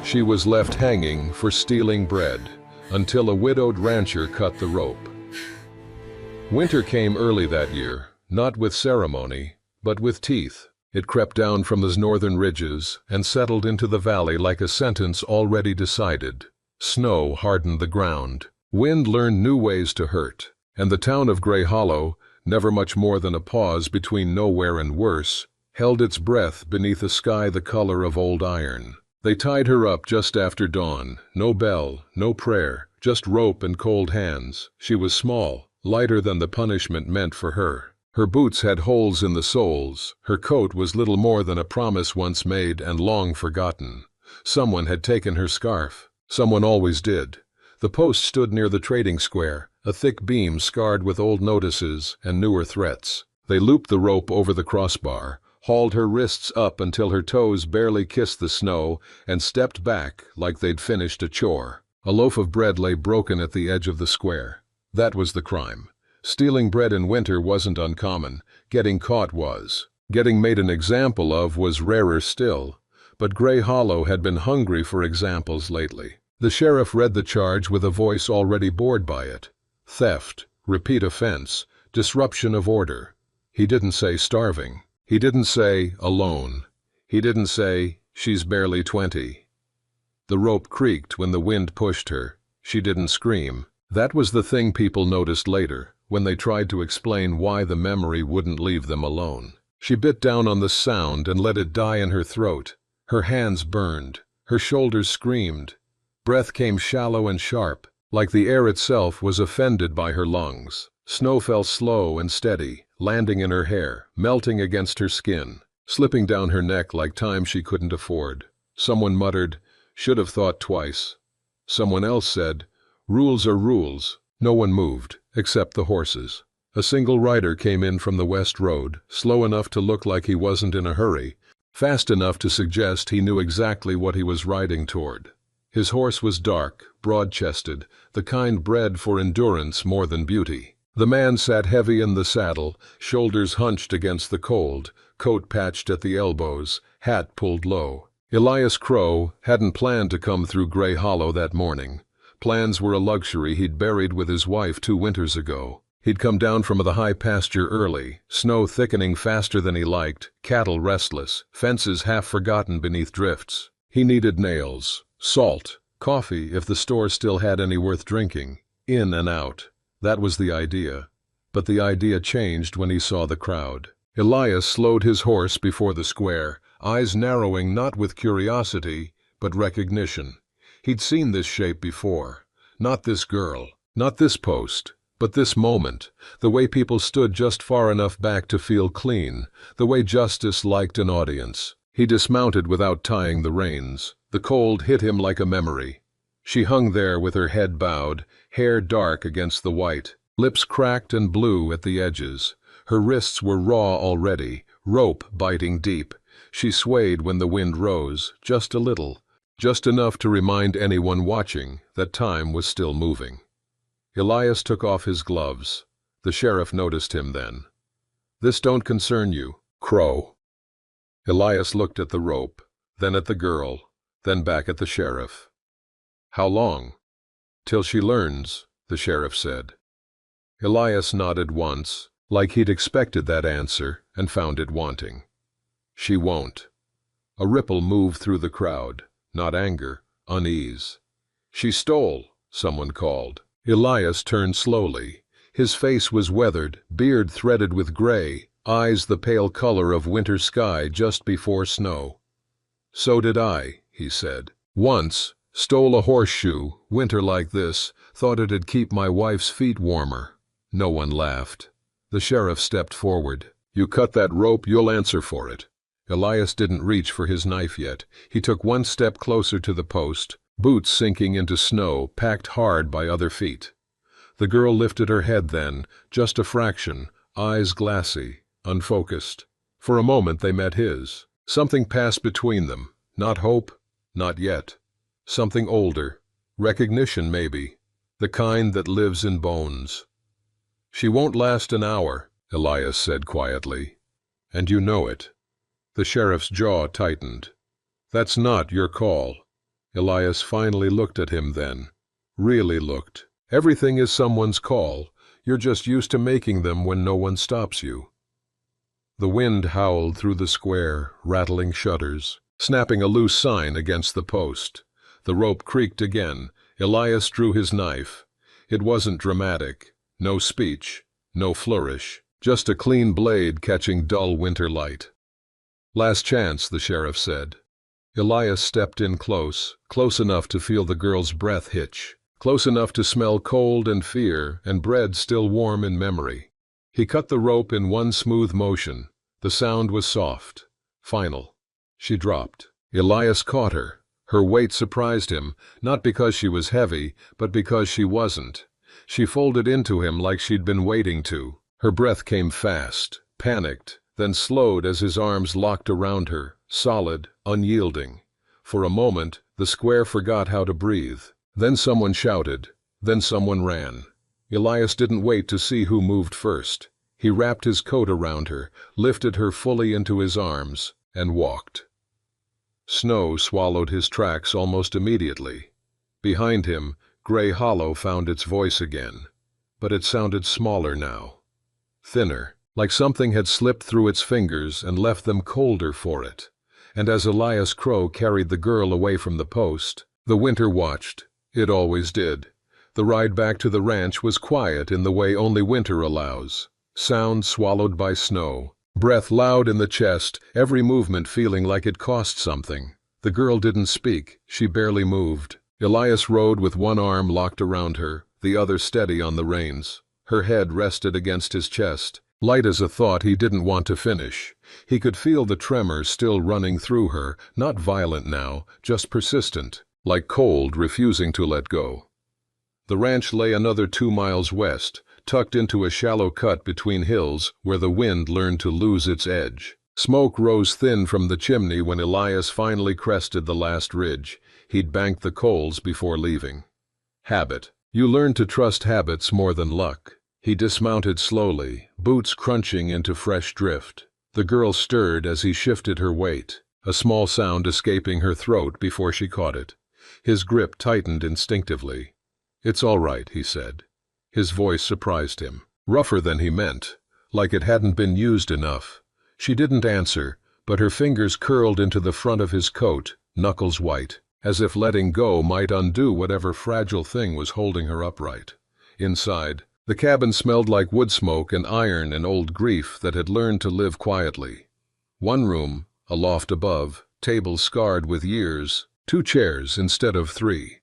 She was left hanging for stealing bread until a widowed rancher cut the rope. Winter came early that year, not with ceremony, but with teeth. It crept down from the northern ridges and settled into the valley like a sentence already decided. Snow hardened the ground. Wind learned new ways to hurt. And the town of Gray Hollow, never much more than a pause between nowhere and worse, held its breath beneath a sky the color of old iron. They tied her up just after dawn. No bell, no prayer, just rope and cold hands. She was small, lighter than the punishment meant for her. Her boots had holes in the soles. Her coat was little more than a promise once made and long forgotten. Someone had taken her scarf. Someone always did. The post stood near the trading square, a thick beam scarred with old notices and newer threats. They looped the rope over the crossbar, hauled her wrists up until her toes barely kissed the snow, and stepped back like they'd finished a chore. A loaf of bread lay broken at the edge of the square. That was the crime. Stealing bread in winter wasn't uncommon. Getting caught was. Getting made an example of was rarer still. But Gray Hollow had been hungry for examples lately. The sheriff read the charge with a voice already bored by it. Theft, repeat offense, disruption of order. He didn't say starving. He didn't say alone. He didn't say she's barely 20. The rope creaked when the wind pushed her. She didn't scream. That was the thing people noticed later, when they tried to explain why the memory wouldn't leave them alone. She bit down on the sound and let it die in her throat. Her hands burned. Her shoulders screamed. Breath came shallow and sharp, like the air itself was offended by her lungs. Snow fell slow and steady, landing in her hair, melting against her skin, slipping down her neck like time she couldn't afford. Someone muttered, "Should have thought twice." Someone else said, "Rules are rules." No one moved, except the horses. A single rider came in from the west road, slow enough to look like he wasn't in a hurry, fast enough to suggest he knew exactly what he was riding toward. His horse was dark, broad-chested, the kind bred for endurance more than beauty. The man sat heavy in the saddle, shoulders hunched against the cold, coat patched at the elbows, hat pulled low. Elias Crow hadn't planned to come through Gray Hollow that morning. Plans were a luxury he'd buried with his wife 2 winters ago. He'd come down from the high pasture early, snow thickening faster than he liked, cattle restless, fences half forgotten beneath drifts. He needed nails, salt, coffee if the store still had any worth drinking, in and out. That was the idea. But the idea changed when he saw the crowd. Elias slowed his horse before the square, eyes narrowing not with curiosity, but recognition. He'd seen this shape before. Not this girl, not this post, but this moment, the way people stood just far enough back to feel clean, the way justice liked an audience. He dismounted without tying the reins. The cold hit him like a memory. She hung there with her head bowed, hair dark against the white, lips cracked and blue at the edges. Her wrists were raw already, rope biting deep. She swayed when the wind rose, just a little, just enough to remind anyone watching that time was still moving. Elias took off his gloves. The sheriff noticed him then. "This don't concern you, Crow." Elias looked at the rope, then at the girl, then back at the sheriff. "How long?" "Till she learns," the sheriff said. Elias nodded once, like he'd expected that answer and found it wanting. "She won't." A ripple moved through the crowd, not anger, unease. "She stole," someone called. Elias turned slowly. His face was weathered, beard threaded with gray, eyes the pale color of winter sky just before snow. "So did I," he said. "Once, stole a horseshoe, winter like this, thought it'd keep my wife's feet warmer." No one laughed. The sheriff stepped forward. "You cut that rope, you'll answer for it." Elias didn't reach for his knife yet. He took one step closer to the post, boots sinking into snow, packed hard by other feet. The girl lifted her head then, just a fraction, eyes glassy, unfocused. For a moment they met his. Something passed between them. Not hope, not yet. Something older. Recognition, maybe. The kind that lives in bones. "She won't last an hour," Elias said quietly. "And you know it." The sheriff's jaw tightened. "That's not your call." Elias finally looked at him then. Really looked. Everything is someone's call. You're just used to making them when no one stops you. The wind howled through the square, rattling shutters, snapping a loose sign against the post. The rope creaked again. Elias drew his knife. It wasn't dramatic. No speech. No flourish. Just a clean blade catching dull winter light. "Last chance," the sheriff said. Elias stepped in close enough to feel the girl's breath hitch, close enough to smell cold and fear and bread still warm in memory. He cut the rope in one smooth motion. The sound was soft, final. She dropped. Elias caught her. Her weight surprised him, not because she was heavy, but because she wasn't. She folded into him like she'd been waiting to. Her breath came fast, panicked, then slowed as his arms locked around her, solid, unyielding. For a moment, the square forgot how to breathe. Then someone shouted. Then someone ran. Elias didn't wait to see who moved first. He wrapped his coat around her, lifted her fully into his arms, and walked. Snow swallowed his tracks almost immediately. Behind him, Gray Hollow found its voice again. But it sounded smaller now. Thinner, like something had slipped through its fingers and left them colder for it. And as Elias Crow carried the girl away from the post, the winter watched. It always did. The ride back to the ranch was quiet in the way only winter allows. Sound swallowed by snow. Breath loud in the chest, every movement feeling like it cost something. The girl didn't speak. She barely moved. Elias rode with one arm locked around her, the other steady on the reins. Her head rested against his chest, light as a thought he didn't want to finish. He could feel the tremor still running through her, not violent now, just persistent, like cold refusing to let go. The ranch lay another 2 miles west, tucked into a shallow cut between hills where the wind learned to lose its edge. Smoke rose thin from the chimney when Elias finally crested the last ridge. He'd banked the coals before leaving. Habit. You learn to trust habits more than luck. He dismounted slowly, boots crunching into fresh drift. The girl stirred as he shifted her weight, a small sound escaping her throat before she caught it. His grip tightened instinctively. "It's all right," he said. His voice surprised him, rougher than he meant, like it hadn't been used enough. She didn't answer, but her fingers curled into the front of his coat, knuckles white, as if letting go might undo whatever fragile thing was holding her upright. Inside, the cabin smelled like wood smoke and iron and old grief that had learned to live quietly. One room, a loft above, tables scarred with years, 2 chairs instead of 3.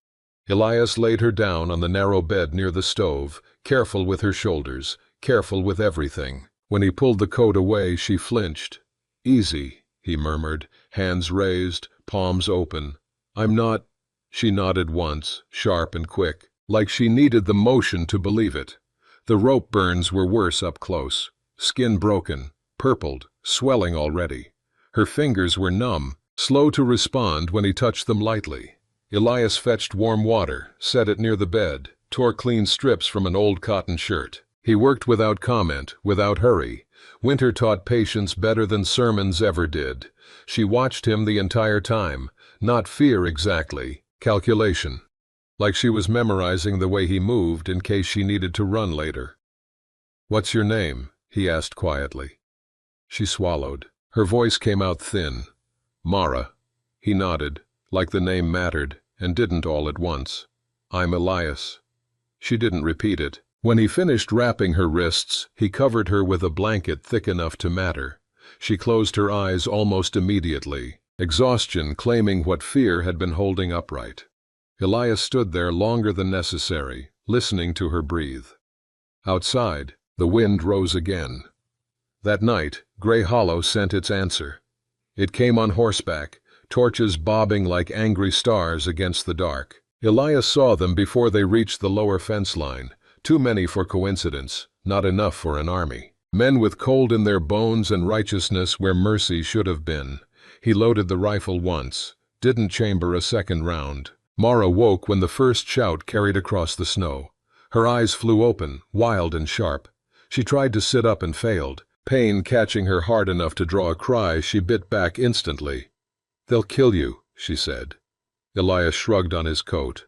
Elias laid her down on the narrow bed near the stove, careful with her shoulders, careful with everything. When he pulled the coat away, she flinched. "Easy," he murmured, hands raised, palms open. "I'm not—" She nodded once, sharp and quick, like she needed the motion to believe it. The rope burns were worse up close. Skin broken, purpled, swelling already. Her fingers were numb, slow to respond when he touched them lightly. Elias fetched warm water, set it near the bed, tore clean strips from an old cotton shirt. He worked without comment, without hurry. Winter taught patience better than sermons ever did. She watched him the entire time, not fear exactly, calculation. Like she was memorizing the way he moved in case she needed to run later. "What's your name?" he asked quietly. She swallowed. Her voice came out thin. "Mara." He nodded, like the name mattered, and didn't all at once. "I'm Elias." She didn't repeat it. When he finished wrapping her wrists, he covered her with a blanket thick enough to matter. She closed her eyes almost immediately, exhaustion claiming what fear had been holding upright. Elias stood there longer than necessary, listening to her breathe. Outside, the wind rose again. That night, Gray Hollow sent its answer. It came on horseback, torches bobbing like angry stars against the dark. Elias saw them before they reached the lower fence line. Too many for coincidence, not enough for an army. Men with cold in their bones and righteousness where mercy should have been. He loaded the rifle once, didn't chamber a second round. Mara woke when the first shout carried across the snow. Her eyes flew open, wild and sharp. She tried to sit up and failed, pain catching her hard enough to draw a cry she bit back instantly. "They'll kill you," she said. Elias shrugged on his coat.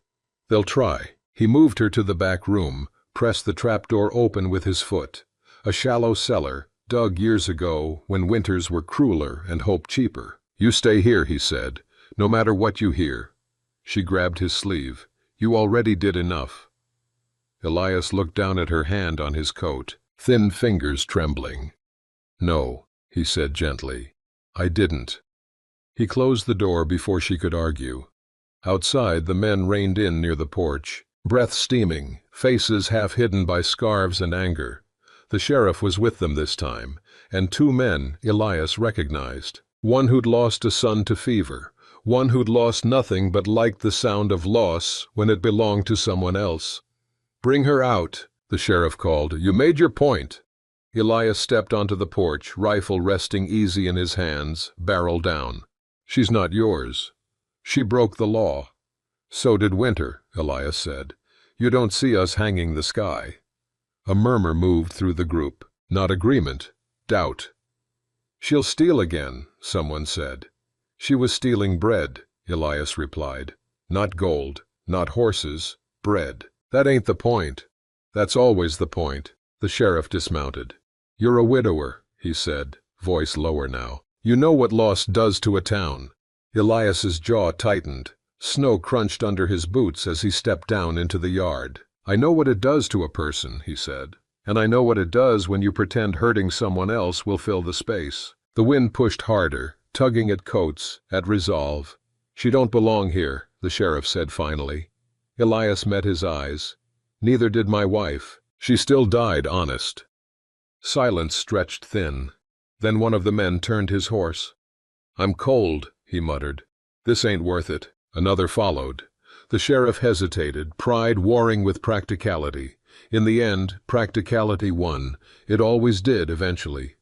They'll try. He moved her to the back room, pressed the trapdoor open with his foot. A shallow cellar, dug years ago when winters were crueler and hope cheaper. You stay here, he said, no matter what you hear. She grabbed his sleeve. You already did enough. Elias looked down at her hand on his coat, thin fingers trembling. No, he said gently. I didn't. He closed the door before she could argue. Outside, the men reined in near the porch, breath steaming, faces half hidden by scarves and anger. The sheriff was with them this time, and two men Elias recognized. One who'd lost a son to fever, one who'd lost nothing but liked the sound of loss when it belonged to someone else. Bring her out, the sheriff called. You made your point. Elias stepped onto the porch, rifle resting easy in his hands, barrel down. She's not yours. She broke the law. So did Winter, Elias said. You don't see us hanging the sky. A murmur moved through the group. Not agreement, doubt. She'll steal again, someone said. She was stealing bread, Elias replied. Not gold, not horses, bread. That ain't the point. That's always the point. The sheriff dismounted. You're a widower, he said, voice lower now. You know what loss does to a town. Elias's jaw tightened. Snow crunched under his boots as he stepped down into the yard. I know what it does to a person, he said. And I know what it does when you pretend hurting someone else will fill the space. The wind pushed harder, tugging at coats, at resolve. She don't belong here, the sheriff said finally. Elias met his eyes. Neither did my wife. She still died honest. Silence stretched thin. Then one of the men turned his horse. I'm cold, he muttered. This ain't worth it. Another followed. The sheriff hesitated, pride warring with practicality. In the end, practicality won. It always did eventually.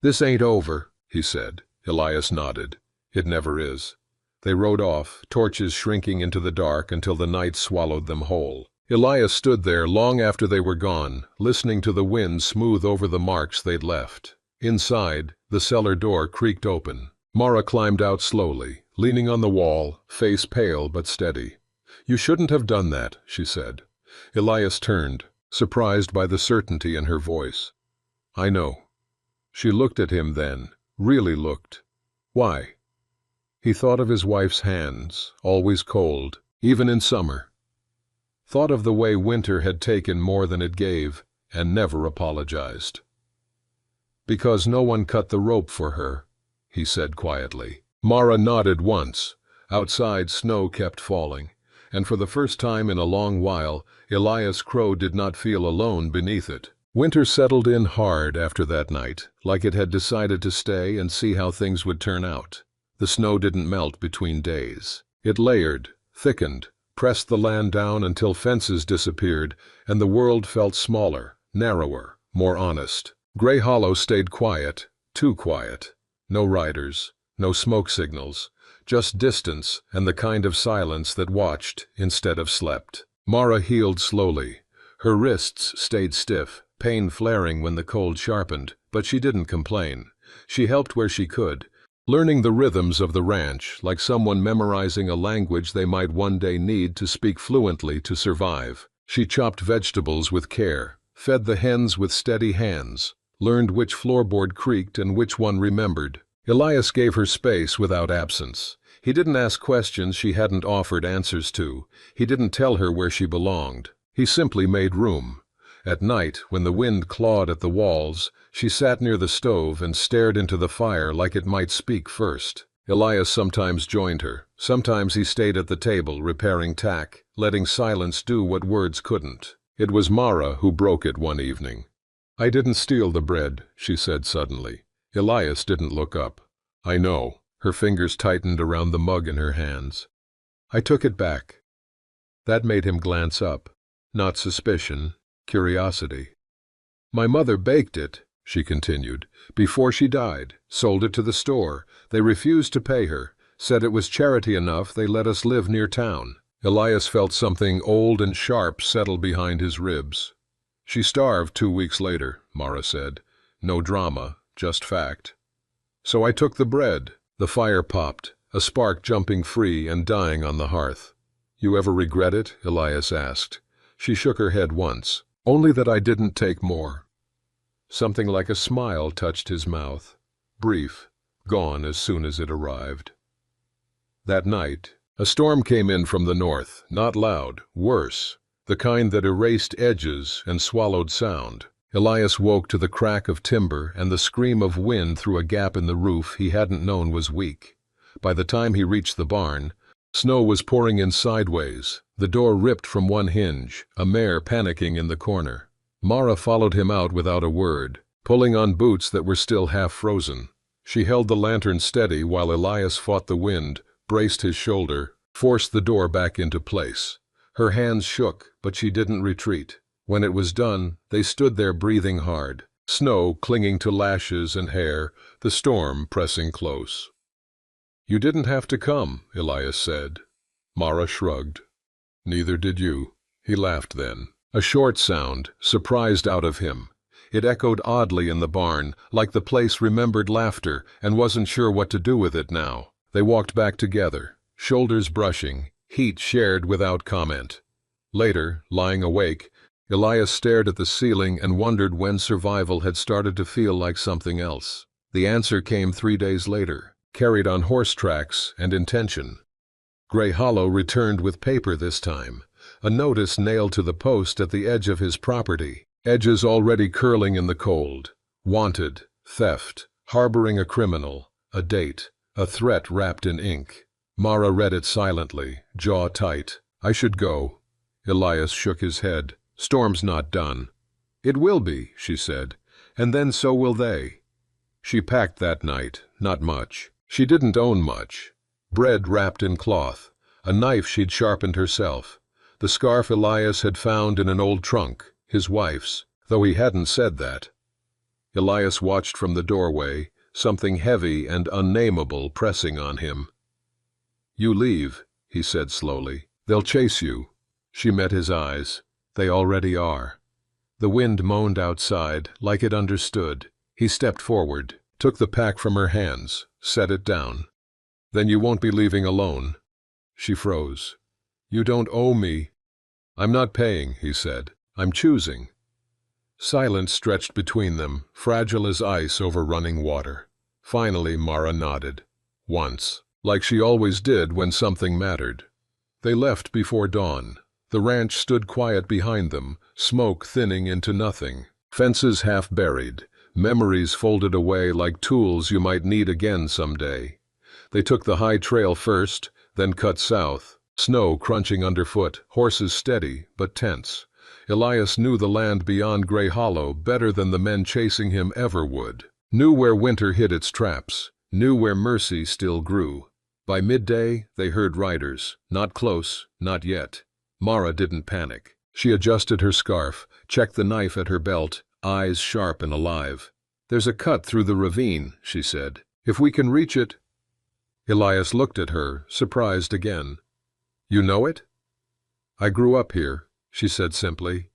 This ain't over, he said. Elias nodded. It never is. They rode off, torches shrinking into the dark until the night swallowed them whole. Elias stood there long after they were gone, listening to the wind smooth over the marks they'd left. Inside, the cellar door creaked open. Mara climbed out slowly, leaning on the wall, face pale but steady. You shouldn't have done that, she said. Elias turned, surprised by the certainty in her voice. I know. She looked at him then, really looked. Why? He thought of his wife's hands, always cold, even in summer. Thought of the way winter had taken more than it gave, and never apologized. Because no one cut the rope for her, he said quietly. Mara nodded once. Outside, snow kept falling, and for the first time in a long while, Elias Crow did not feel alone beneath it. Winter settled in hard after that night, like it had decided to stay and see how things would turn out. The snow didn't melt between days. It layered, thickened, pressed the land down until fences disappeared, and the world felt smaller, narrower, more honest. Gray Hollow stayed quiet, too quiet. No riders, no smoke signals, just distance and the kind of silence that watched instead of slept. Mara healed slowly. Her wrists stayed stiff, pain flaring when the cold sharpened, but she didn't complain. She helped where she could, learning the rhythms of the ranch, like someone memorizing a language they might one day need to speak fluently to survive. She chopped vegetables with care, fed the hens with steady hands, learned which floorboard creaked and which one remembered. Elias gave her space without absence. He didn't ask questions she hadn't offered answers to. He didn't tell her where she belonged. He simply made room. At night, when the wind clawed at the walls, she sat near the stove and stared into the fire like it might speak first. Elias sometimes joined her. Sometimes he stayed at the table, repairing tack, letting silence do what words couldn't. It was Mara who broke it one evening. I didn't steal the bread, she said suddenly. Elias didn't look up. I know. Her fingers tightened around the mug in her hands. I took it back. That made him glance up. Not suspicion, curiosity. My mother baked it, she continued, before she died, sold it to the store. They refused to pay her, said it was charity enough they let us live near town. Elias felt something old and sharp settle behind his ribs. She starved 2 weeks later, Mara said. No drama, just fact. So I took the bread. The fire popped. a spark jumping free and dying on the hearth. "You ever regret it?" Elias asked. She shook her head once. "Only that I didn't take more." Something like a smile touched his mouth. Brief, gone as soon as it arrived. That night, a storm came in from the north, not loud, worse, the kind that erased edges and swallowed sound. Elias woke to the crack of timber and the scream of wind through a gap in the roof he hadn't known was weak. By the time he reached the barn, snow was pouring in sideways, the door ripped from one hinge, a mare panicking in the corner. Mara followed him out without a word, pulling on boots that were still half frozen. She held the lantern steady while Elias fought the wind, braced his shoulder, forced the door back into place. Her hands shook, but she didn't retreat. When it was done, they stood there breathing hard, snow clinging to lashes and hair, the storm pressing close. "You didn't have to come," Elias said. Mara shrugged. "Neither did you." He laughed then, a short sound, surprised out of him. It echoed oddly in the barn, like the place remembered laughter and wasn't sure what to do with it now. They walked back together, shoulders brushing, heat shared without comment. Later, lying awake, Elias stared at the ceiling and wondered when survival had started to feel like something else. The answer came 3 days later, carried on horse tracks and intention. Gray Hollow returned with paper this time, a notice nailed to the post at the edge of his property, edges already curling in the cold. Wanted, theft, harboring a criminal, a date, a threat wrapped in ink. Mara read it silently, jaw tight. "I should go." Elias shook his head. "Storm's not done." "It will be," she said, "and then so will they." She packed that night, not much. She didn't own much. Bread wrapped in cloth, a knife she'd sharpened herself, the scarf Elias had found in an old trunk, his wife's, though he hadn't said that. Elias watched from the doorway, something heavy and unnameable pressing on him. "You leave," he said slowly. "They'll chase you." She met his eyes. "They already are." The wind moaned outside, like it understood. He stepped forward, took the pack from her hands, set it down. "Then you won't be leaving alone." She froze. "You don't owe me." "I'm not paying," he said. "I'm choosing." Silence stretched between them, fragile as ice over running water. Finally, Mara nodded. Once, like she always did when something mattered. They left before dawn. The ranch stood quiet behind them, smoke thinning into nothing, fences half buried, memories folded away like tools you might need again someday. They took the high trail first, then cut south, snow crunching underfoot, horses steady but tense. Elias knew the land beyond Gray Hollow better than the men chasing him ever would, knew where winter hid its traps, knew where mercy still grew. By midday, they heard riders, not close, not yet. Mara didn't panic. She adjusted her scarf, checked the knife at her belt, eyes sharp and alive. "There's a cut through the ravine," she said. "If we can reach it—" Elias looked at her, surprised again. "You know it?" "I grew up here," she said simply.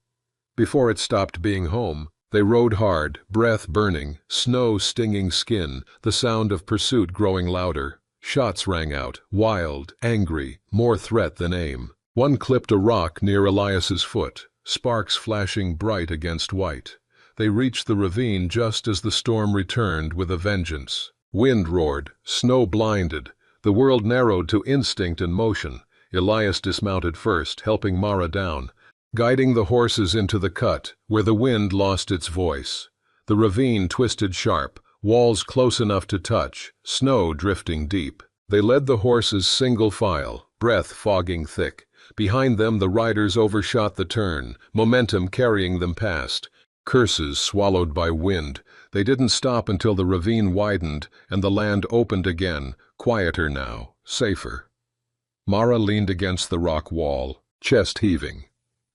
Before it stopped being home, they rode hard, breath burning, snow stinging skin, the sound of pursuit growing louder. Shots rang out, wild, angry, more threat than aim. One clipped a rock near Elias's foot, sparks flashing bright against white. They reached the ravine just as the storm returned with a vengeance. Wind roared, snow blinded. The world narrowed to instinct and motion. Elias dismounted first, helping Mara down, guiding the horses into the cut, where the wind lost its voice. The ravine twisted sharp, walls close enough to touch, snow drifting deep. They led the horses single file, breath fogging thick. Behind them the riders overshot the turn, momentum carrying them past. Curses swallowed by wind. They didn't stop until the ravine widened and the land opened again, quieter now, safer. Mara leaned against the rock wall, chest heaving.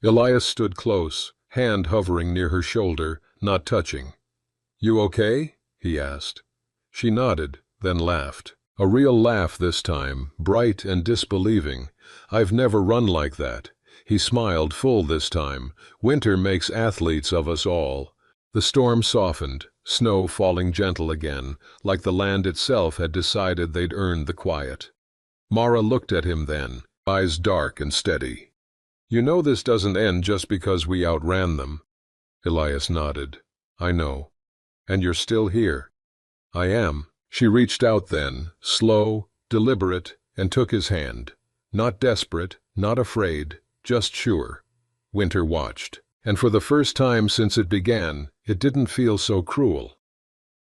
Elias stood close, hand hovering near her shoulder, not touching. "You okay?" he asked. She nodded, then laughed. A real laugh this time, bright and disbelieving. "I've never run like that." He smiled full this time. "Winter makes athletes of us all." The storm softened, snow falling gentle again, like the land itself had decided they'd earned the quiet. Mara looked at him then, eyes dark and steady. "You know this doesn't end just because we outran them." Elias nodded. "I know. And you're still here." "I am." She reached out then, slow, deliberate, and took his hand. Not desperate, not afraid, just sure. Winter watched, and for the first time since it began, it didn't feel so cruel.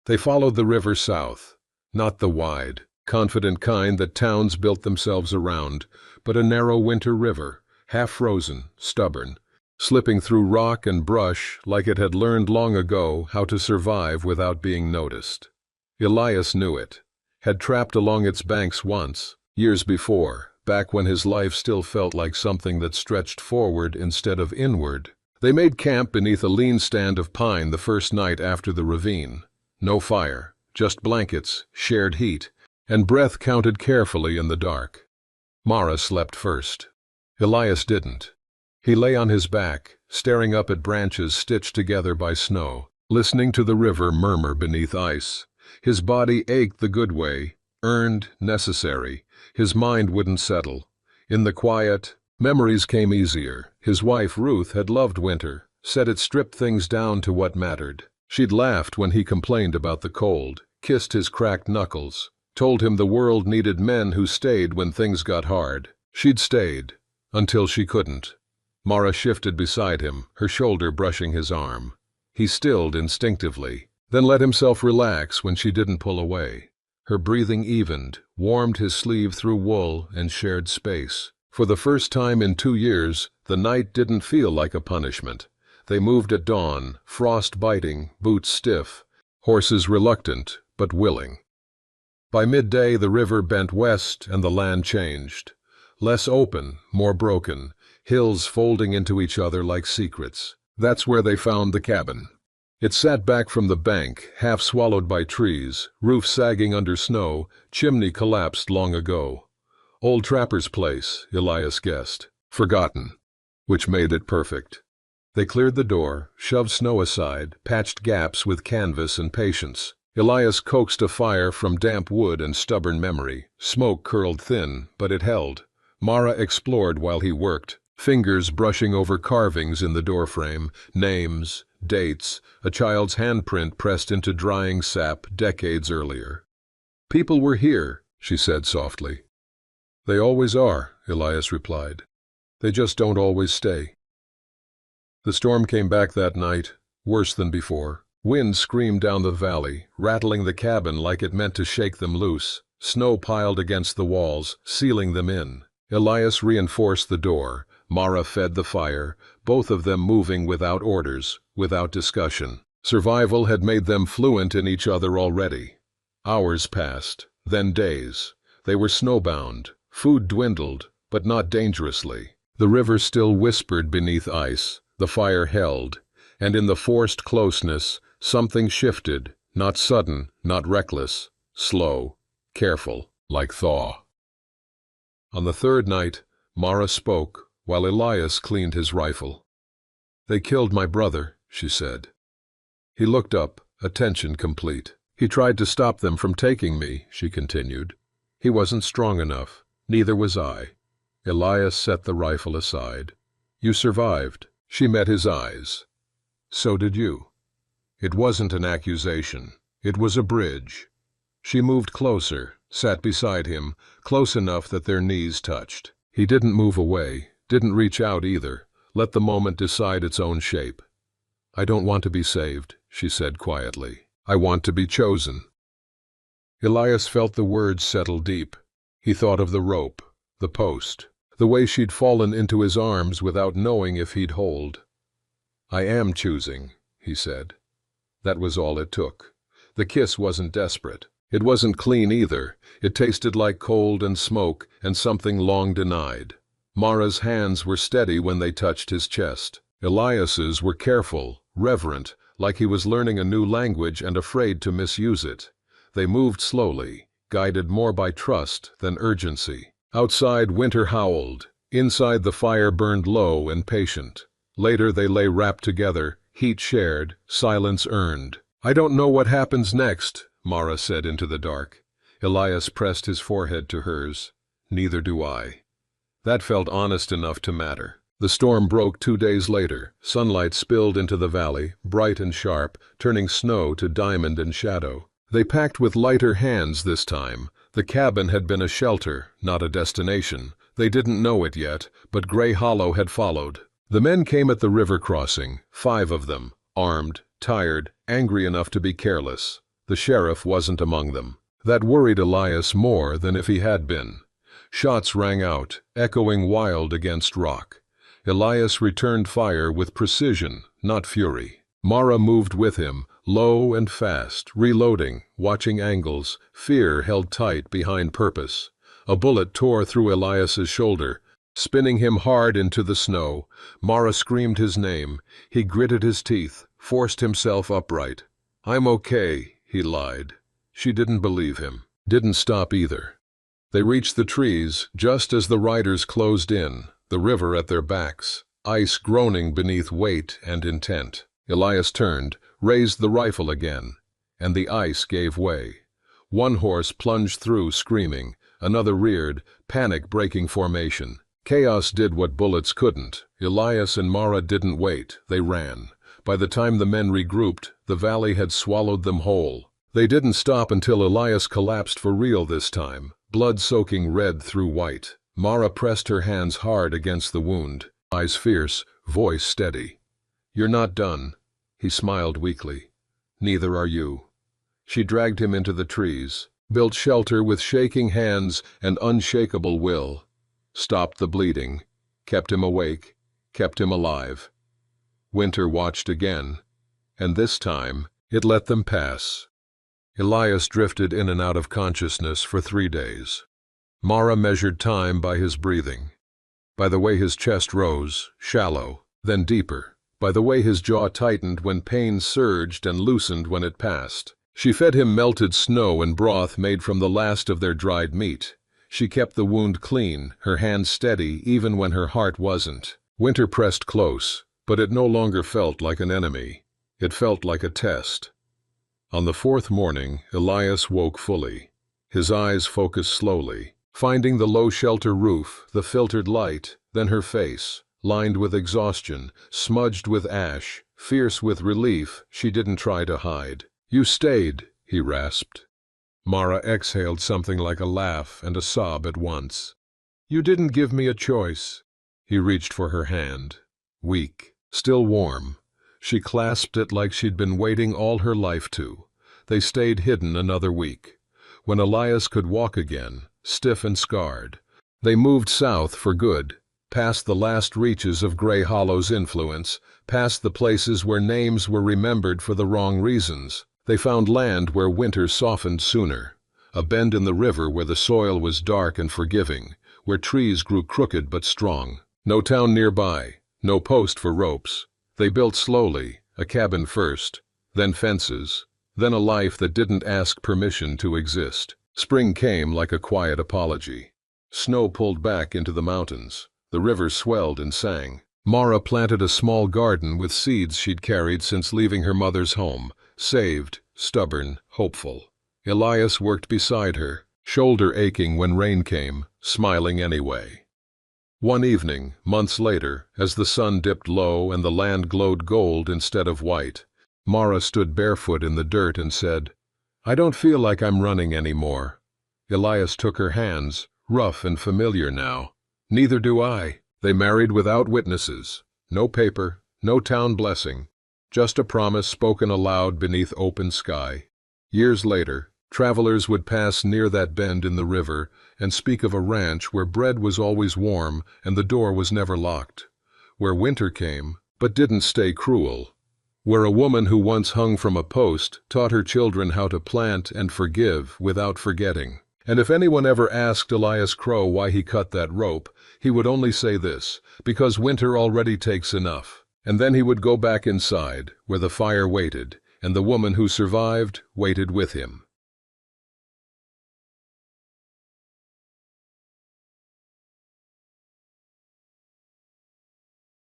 They followed the river south, not the wide, confident kind that towns built themselves around, but a narrow winter river, half-frozen, stubborn, slipping through rock and brush like it had learned long ago how to survive without being noticed. Elias knew it, had trapped along its banks once, years before, back when his life still felt like something that stretched forward instead of inward. They made camp beneath a lean stand of pine the first night after the ravine. No fire, just blankets, shared heat, and breath counted carefully in the dark. Mara slept first. Elias didn't. He lay on his back, staring up at branches stitched together by snow, listening to the river murmur beneath ice. His body ached the good way, earned, necessary. His mind wouldn't settle. In the quiet, memories came easier. His wife, Ruth, had loved winter, said it stripped things down to what mattered. She'd laughed when he complained about the cold, kissed his cracked knuckles, told him the world needed men who stayed when things got hard. She'd stayed, until she couldn't. Mara shifted beside him, her shoulder brushing his arm. He stilled instinctively, then let himself relax when she didn't pull away. Her breathing evened, warmed his sleeve through wool and shared space. For the first time in 2 years, the night didn't feel like a punishment. They moved at dawn, frost biting, boots stiff, horses reluctant but willing. By midday the river bent west and the land changed. Less open, more broken, hills folding into each other like secrets. That's where they found the cabin. It sat back from the bank, half swallowed by trees, roof sagging under snow, chimney collapsed long ago. Old trapper's place, Elias guessed. Forgotten. Which made it perfect. They cleared the door, shoved snow aside, patched gaps with canvas and patience. Elias coaxed a fire from damp wood and stubborn memory. Smoke curled thin, but it held. Mara explored while he worked, fingers brushing over carvings in the doorframe, names, dates, a child's handprint pressed into drying sap decades earlier. "People were here," she said softly. "They always are," Elias replied. "They just don't always stay." The storm came back that night, worse than before. Wind screamed down the valley, rattling the cabin like it meant to shake them loose. Snow piled against the walls, sealing them in. Elias reinforced the door. Mara fed the fire, both of them moving without orders, without discussion. Survival had made them fluent in each other already. Hours passed, then days. They were snowbound. Food dwindled, but not dangerously. The river still whispered beneath ice. The fire held, and in the forced closeness, something shifted, not sudden, not reckless, slow, careful, like thaw. On the third night, Mara spoke, while Elias cleaned his rifle. "They killed my brother," she said. He looked up, attention complete. "He tried to stop them from taking me," she continued. "He wasn't strong enough. Neither was I." Elias set the rifle aside. "You survived." She met his eyes. "So did you." It wasn't an accusation. It was a bridge. She moved closer, sat beside him, close enough that their knees touched. He didn't move away, didn't reach out either, let the moment decide its own shape. "I don't want to be saved," she said quietly. "I want to be chosen." Elias felt the words settle deep. He thought of the rope, the post, the way she'd fallen into his arms without knowing if he'd hold. "I am choosing," he said. That was all it took. The kiss wasn't desperate. It wasn't clean either. It tasted like cold and smoke and something long denied. Mara's hands were steady when they touched his chest. Elias's were careful, reverent, like he was learning a new language and afraid to misuse it. They moved slowly, guided more by trust than urgency. Outside, winter howled. Inside, the fire burned low and patient. Later, they lay wrapped together, heat shared, silence earned. "I don't know what happens next," Mara said into the dark. Elias pressed his forehead to hers. Neither do I. That felt honest enough to matter. The storm broke 2 days later. Sunlight spilled into the valley, bright and sharp, turning snow to diamond and shadow. They packed with lighter hands this time. The cabin had been a shelter, not a destination. They didn't know it yet, but Gray Hollow had followed. The men came at the river crossing, 5 of them, armed, tired, angry enough to be careless. The sheriff wasn't among them. That worried Elias more than if he had been. Shots rang out, echoing wild against rock. Elias returned fire with precision, not fury. Mara moved with him, low and fast, reloading, watching angles, fear held tight behind purpose. A bullet tore through Elias's shoulder, spinning him hard into the snow. Mara screamed his name. He gritted his teeth, forced himself upright. "I'm okay," he lied. She didn't believe him. Didn't stop either. They reached the trees just as the riders closed in, the river at their backs, ice groaning beneath weight and intent. Elias turned, raised the rifle again, and the ice gave way. One horse plunged through, screaming. Another reared, panic breaking formation. Chaos did what bullets couldn't. Elias and Mara didn't wait. They ran. By the time the men regrouped, the valley had swallowed them whole. They didn't stop until Elias collapsed for real this time, blood soaking red through white. Mara pressed her hands hard against the wound, eyes fierce, voice steady. "You're not done." He smiled weakly. "Neither are you." She dragged him into the trees, built shelter with shaking hands and unshakable will. Stopped the bleeding, kept him awake, kept him alive. Winter watched again, and this time it let them pass. Elias drifted in and out of consciousness for 3 days. Mara measured time by his breathing, by the way his chest rose, shallow, then deeper, by the way his jaw tightened when pain surged and loosened when it passed. She fed him melted snow and broth made from the last of their dried meat. She kept the wound clean, her hands steady even when her heart wasn't. Winter pressed close, but it no longer felt like an enemy. It felt like a test. On the 4th morning, Elias woke fully. His eyes focused slowly, finding the low shelter roof, the filtered light, then her face, lined with exhaustion, smudged with ash, fierce with relief she didn't try to hide. "You stayed," he rasped. Mara exhaled something like a laugh and a sob at once. "You didn't give me a choice." He reached for her hand. Weak, still warm. She clasped it like she'd been waiting all her life to. They stayed hidden another week. When Elias could walk again, stiff and scarred, they moved south for good, past the last reaches of Gray Hollow's influence, past the places where names were remembered for the wrong reasons. They found land where winter softened sooner, a bend in the river where the soil was dark and forgiving, where trees grew crooked but strong. No town nearby, no post for ropes. They built slowly, a cabin first, then fences, then a life that didn't ask permission to exist. Spring came like a quiet apology. Snow pulled back into the mountains. The river swelled and sang. Mara planted a small garden with seeds she'd carried since leaving her mother's home, saved, stubborn, hopeful. Elias worked beside her, shoulder aching when rain came, smiling anyway. One evening, months later, as the sun dipped low and the land glowed gold instead of white, Mara stood barefoot in the dirt and said, "I don't feel like I'm running anymore." Elias took her hands, rough and familiar now. "Neither do I." They married without witnesses. No paper, no town blessing, just a promise spoken aloud beneath open sky. Years later, travelers would pass near that bend in the river and speak of a ranch where bread was always warm and the door was never locked, where winter came but didn't stay cruel, where a woman who once hung from a post taught her children how to plant and forgive without forgetting. And if anyone ever asked Elias Crow why he cut that rope, he would only say this: because winter already takes enough. And then he would go back inside, where the fire waited, and the woman who survived waited with him.